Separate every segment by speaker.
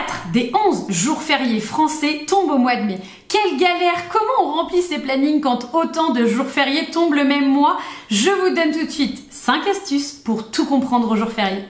Speaker 1: 4 des 11 jours fériés français tombent au mois de mai. Quelle galère! Comment on remplit ses plannings quand autant de jours fériés tombent le même mois? Je vous donne tout de suite 5 astuces pour tout comprendre aux jours fériés.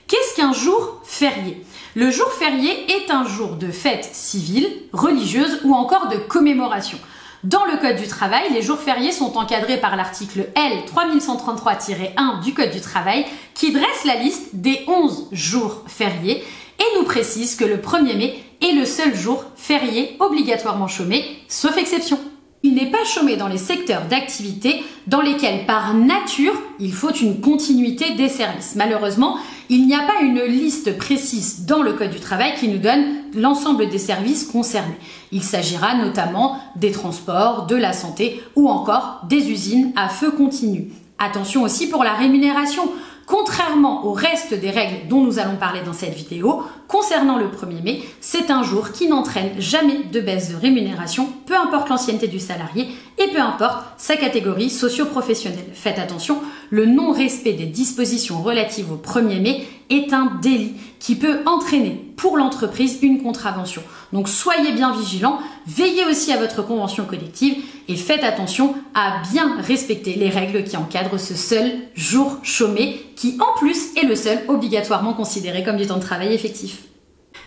Speaker 1: Qu'est-ce qu'un jour férié? Le jour férié est un jour de fête civile, religieuse ou encore de commémoration. Dans le Code du travail, les jours fériés sont encadrés par l'article L 3133-1 du Code du travail qui dresse la liste des 11 jours fériés et nous précise que le 1er mai est le seul jour férié obligatoirement chômé, sauf exception. Il n'est pas chômé dans les secteurs d'activité dans lesquels, par nature, il faut une continuité des services. Malheureusement, il n'y a pas une liste précise dans le Code du travail qui nous donne l'ensemble des services concernés. Il s'agira notamment des transports, de la santé ou encore des usines à feu continu. Attention aussi pour la rémunération. Contrairement au reste des règles dont nous allons parler dans cette vidéo, concernant le 1er mai, c'est un jour qui n'entraîne jamais de baisse de rémunération, peu importe l'ancienneté du salarié et peu importe sa catégorie socio-professionnelle. Faites attention, le non-respect des dispositions relatives au 1er mai est un délit qui peut entraîner pour l'entreprise une contravention. Donc soyez bien vigilants, veillez aussi à votre convention collective et faites attention à bien respecter les règles qui encadrent ce seul jour chômé qui en plus est le seul obligatoirement considéré comme du temps de travail effectif.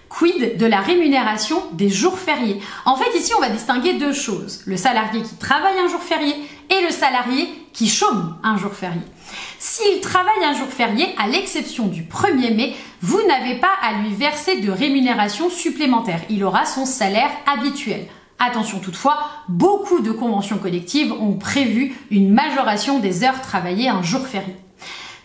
Speaker 1: Quid de la rémunération des jours fériés? En fait, ici, on va distinguer deux choses. Le salarié qui travaille un jour férié et le salarié qui chôme un jour férié. S'il travaille un jour férié, à l'exception du 1er mai, vous n'avez pas à lui verser de rémunération supplémentaire. Il aura son salaire habituel. Attention toutefois, beaucoup de conventions collectives ont prévu une majoration des heures travaillées un jour férié.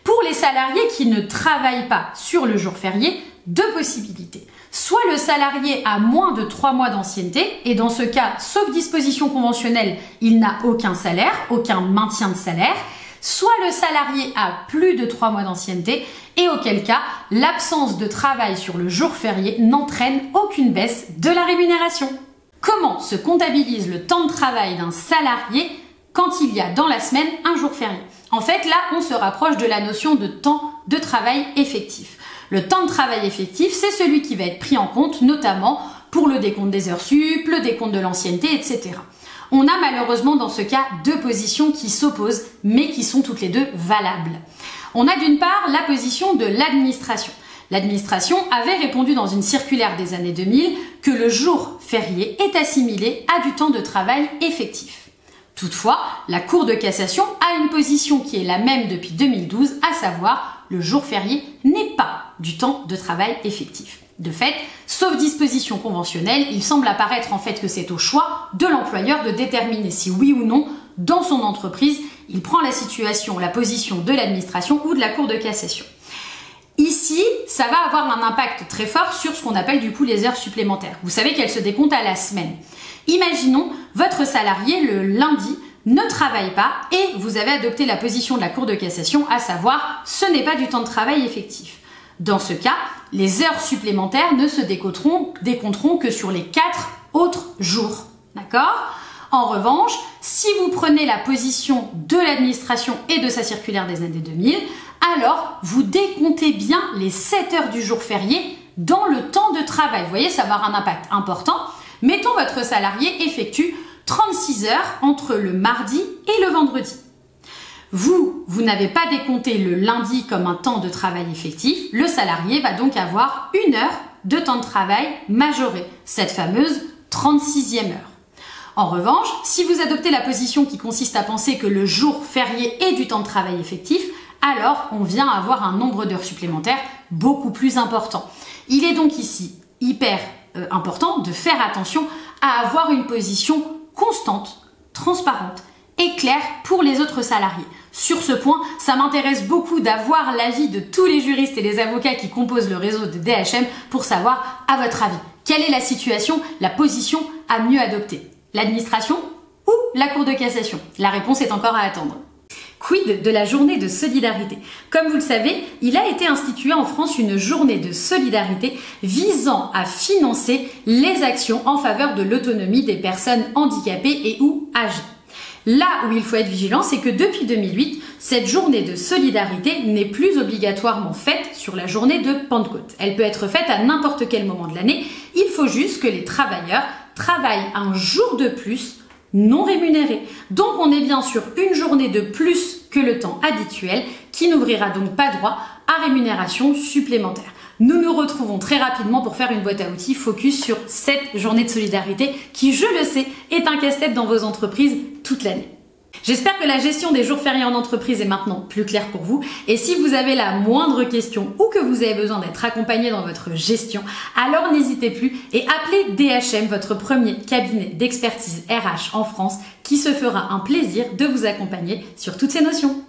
Speaker 1: Pour les salariés qui ne travaillent pas sur le jour férié, deux possibilités. Soit le salarié a moins de 3 mois d'ancienneté, et dans ce cas, sauf disposition conventionnelle, il n'a aucun salaire, aucun maintien de salaire, soit le salarié a plus de 3 mois d'ancienneté, et auquel cas, l'absence de travail sur le jour férié n'entraîne aucune baisse de la rémunération. Comment se comptabilise le temps de travail d'un salarié quand il y a dans la semaine un jour férié? En fait, là, on se rapproche de la notion de temps de travail effectif. Le temps de travail effectif, c'est celui qui va être pris en compte, notamment pour le décompte des heures sup, le décompte de l'ancienneté, etc. On a malheureusement dans ce cas deux positions qui s'opposent, mais qui sont toutes les deux valables. On a d'une part la position de l'administration. L'administration avait répondu dans une circulaire des années 2000 que le jour férié est assimilé à du temps de travail effectif. Toutefois, la Cour de cassation a une position qui est la même depuis 2012, à savoir le jour férié n'est pas du temps de travail effectif. De fait, sauf disposition conventionnelle, il semble apparaître en fait que c'est au choix de l'employeur de déterminer si oui ou non, dans son entreprise, il prend la situation, la position de l'administration ou de la Cour de cassation. Ici, ça va avoir un impact très fort sur ce qu'on appelle du coup les heures supplémentaires. Vous savez qu'elles se décomptent à la semaine. Imaginons, votre salarié le lundi ne travaille pas et vous avez adopté la position de la Cour de cassation, à savoir ce n'est pas du temps de travail effectif. Dans ce cas, les heures supplémentaires ne se décompteront que sur les 4 autres jours. D'accord ? En revanche, si vous prenez la position de l'administration et de sa circulaire des années 2000, alors vous décomptez bien les 7 heures du jour férié dans le temps de travail. Vous voyez, ça va avoir un impact important. Mettons votre salarié effectue 36 heures entre le mardi et le vendredi. Vous n'avez pas décompté le lundi comme un temps de travail effectif. Le salarié va donc avoir 1 heure de temps de travail majoré, cette fameuse 36e heure. En revanche, si vous adoptez la position qui consiste à penser que le jour férié est du temps de travail effectif, alors on vient avoir un nombre d'heures supplémentaires beaucoup plus important. Il est donc ici hyper important de faire attention à avoir une position constante, transparente et claire pour les autres salariés. Sur ce point, ça m'intéresse beaucoup d'avoir l'avis de tous les juristes et les avocats qui composent le réseau de DHM pour savoir, à votre avis, quelle est la situation, la position à mieux adopter? L'administration ou la Cour de cassation? La réponse est encore à attendre. Quid de la journée de solidarité? Comme vous le savez, il a été institué en France une journée de solidarité visant à financer les actions en faveur de l'autonomie des personnes handicapées et ou âgées. Là où il faut être vigilant, c'est que depuis 2008, Cette journée de solidarité n'est plus obligatoirement faite sur la journée de Pentecôte. Elle peut être faite à n'importe quel moment de l'année. Il faut juste que les travailleurs travaillent un jour de plus non rémunéré. Donc on est bien sur une journée de plus que le temps habituel qui n'ouvrira donc pas droit à rémunération supplémentaire. Nous nous retrouvons très rapidement pour faire une boîte à outils focus sur cette journée de solidarité qui, je le sais, est un casse-tête dans vos entreprises toute l'année. J'espère que la gestion des jours fériés en entreprise est maintenant plus claire pour vous. Et si vous avez la moindre question ou que vous avez besoin d'être accompagné dans votre gestion, alors n'hésitez plus et appelez DHM, votre premier cabinet d'expertise RH en France, qui se fera un plaisir de vous accompagner sur toutes ces notions.